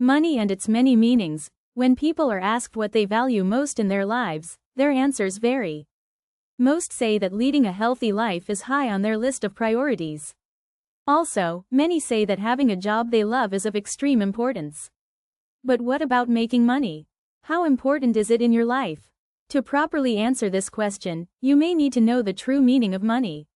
Money and its many meanings. When people are asked what they value most in their lives, their answers vary. Most say that leading a healthy life is high on their list of priorities. Also, many say that having a job they love is of extreme importance. But what about making money? How important is it in your life? To properly answer this question, you may need to know the true meaning of money.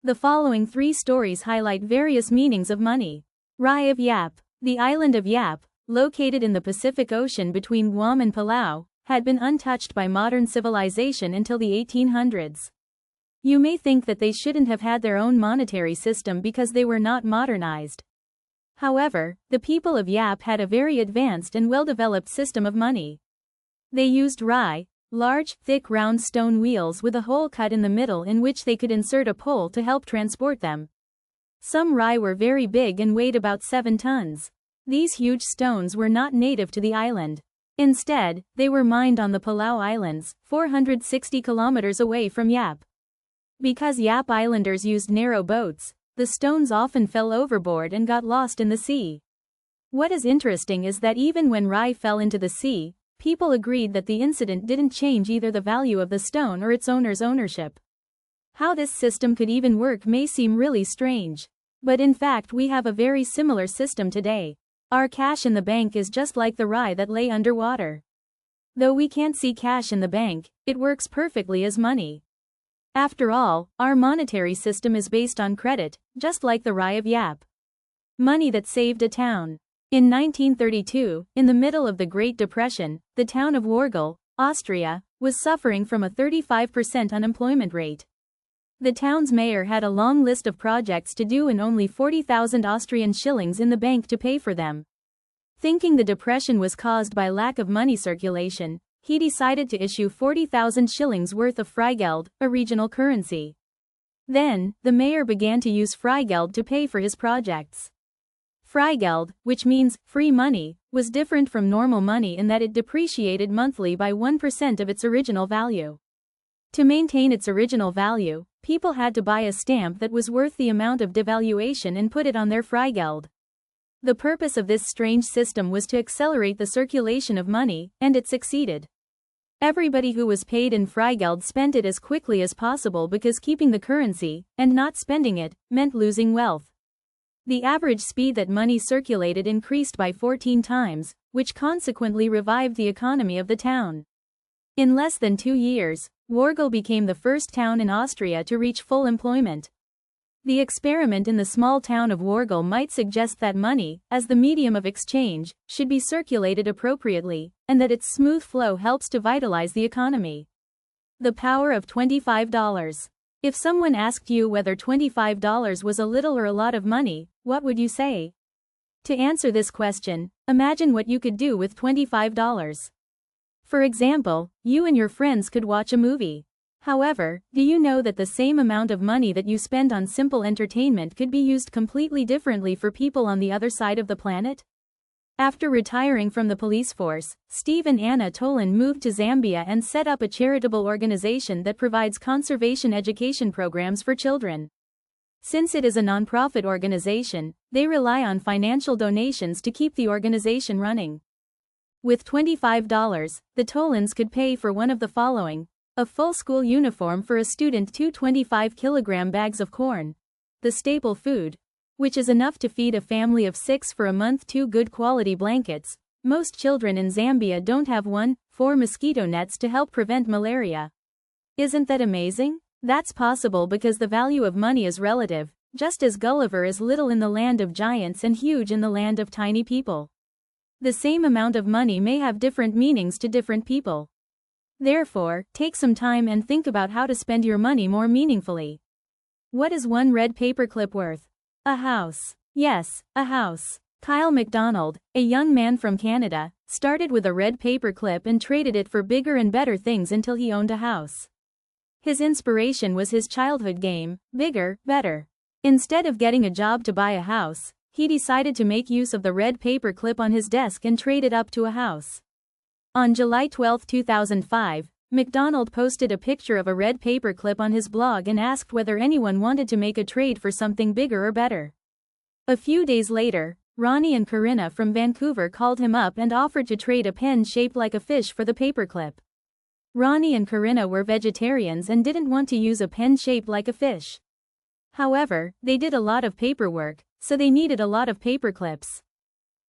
The following 3 stories highlight various meanings of money. Rai of Yap. The island of Yap, located in the Pacific Ocean between Guam and Palau, had been untouched by modern civilization until the 1800s. You may think that they shouldn't have had their own monetary system because they were not modernized. However, the people of Yap had a very advanced and well-developed system of money. They used rai, large, thick round stone wheels with a hole cut in the middle in which they could insert a pole to help transport them. Some rai were very big and weighed about 7 tons. These huge stones were not native to the island. Instead, they were mined on the Palau Islands, 460 kilometers away from Yap. Because Yap Islanders used narrow boats, the stones often fell overboard and got lost in the sea. What is interesting is that even when rai fell into the sea, people agreed that the incident didn't change either the value of the stone or its owner's ownership. How this system could even work may seem really strange. But in fact we have a very similar system today. Our cash in the bank is just like the rai that lay underwater. Though we can't see cash in the bank, it works perfectly as money. After all, our monetary system is based on credit, just like the rai of Yap. Money that saved a town. In 1932, in the middle of the Great Depression, the town of Wargl, Austria, was suffering from a 35% unemployment rate. The town's mayor had a long list of projects to do and only 40,000 Austrian shillings in the bank to pay for them. Thinking the depression was caused by lack of money circulation, he decided to issue 40,000 shillings worth of Freigeld, a regional currency. Then, the mayor began to use Freigeld to pay for his projects. Freigeld, which means free money, was different from normal money in that it depreciated monthly by 1% of its original value. To maintain its original value, people had to buy a stamp that was worth the amount of devaluation and put it on their Freigeld. The purpose of this strange system was to accelerate the circulation of money, and it succeeded. Everybody who was paid in Freigeld spent it as quickly as possible because keeping the currency, and not spending it, meant losing wealth. The average speed that money circulated increased by 14 times, which consequently revived the economy of the town. In less than 2 years, Wargl became the first town in Austria to reach full employment. The experiment in the small town of Wargl might suggest that money, as the medium of exchange, should be circulated appropriately, and that its smooth flow helps to vitalize the economy. The power of $25. If someone asked you whether $25 was a little or a lot of money, what would you say? To answer this question, imagine what you could do with $25. For example, you and your friends could watch a movie. However, do you know that the same amount of money that you spend on simple entertainment could be used completely differently for people on the other side of the planet? After retiring from the police force, Steve and Anna Tolan moved to Zambia and set up a charitable organization that provides conservation education programs for children. Since it is a nonprofit organization, they rely on financial donations to keep the organization running. With $25, the Tolans could pay for one of the following: a full school uniform for a student, 2 25-kilogram bags of corn, the staple food, which is enough to feed a family of 6 for a month, 2 good quality blankets. Most children in Zambia don't have 4 mosquito nets to help prevent malaria. Isn't that amazing? That's possible because the value of money is relative, just as Gulliver is little in the land of giants and huge in the land of tiny people. The same amount of money may have different meanings to different people. Therefore, take some time and think about how to spend your money more meaningfully. What is one red paperclip worth? A house. Yes, a house. Kyle McDonald, a young man from Canada, started with a red paperclip and traded it for bigger and better things until he owned a house. His inspiration was his childhood game, Bigger, Better. Instead of getting a job to buy a house, he decided to make use of the red paperclip on his desk and trade it up to a house. On July 12, 2005, McDonald posted a picture of a red paperclip on his blog and asked whether anyone wanted to make a trade for something bigger or better. A few days later, Ronnie and Corinna from Vancouver called him up and offered to trade a pen shaped like a fish for the paperclip. Ronnie and Corinna were vegetarians and didn't want to use a pen shaped like a fish. However, they did a lot of paperwork, so they needed a lot of paperclips.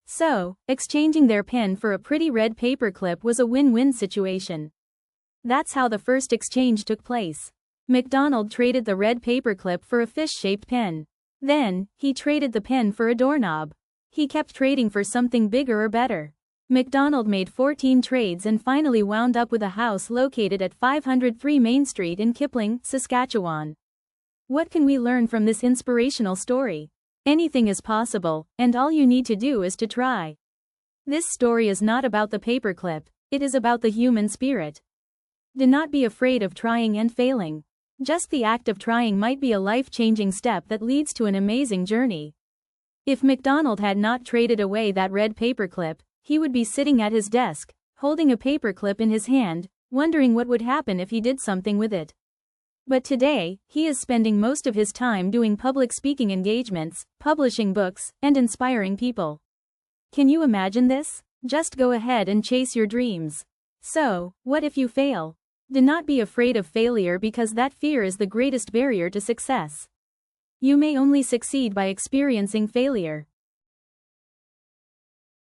So, exchanging their pen for a pretty red paperclip was a win-win situation. That's how the first exchange took place. McDonald traded the red paperclip for a fish-shaped pen. Then, he traded the pen for a doorknob. He kept trading for something bigger or better. McDonald made 14 trades and finally wound up with a house located at 503 Main Street in Kipling, Saskatchewan. What can we learn from this inspirational story? Anything is possible, and all you need to do is to try. This story is not about the paperclip, it is about the human spirit. Do not be afraid of trying and failing. Just the act of trying might be a life-changing step that leads to an amazing journey. If McDonald had not traded away that red paperclip, he would be sitting at his desk, holding a paperclip in his hand, wondering what would happen if he did something with it. But today, he is spending most of his time doing public speaking engagements, publishing books, and inspiring people. Can you imagine this? Just go ahead and chase your dreams. So, what if you fail? Do not be afraid of failure because that fear is the greatest barrier to success. You may only succeed by experiencing failure.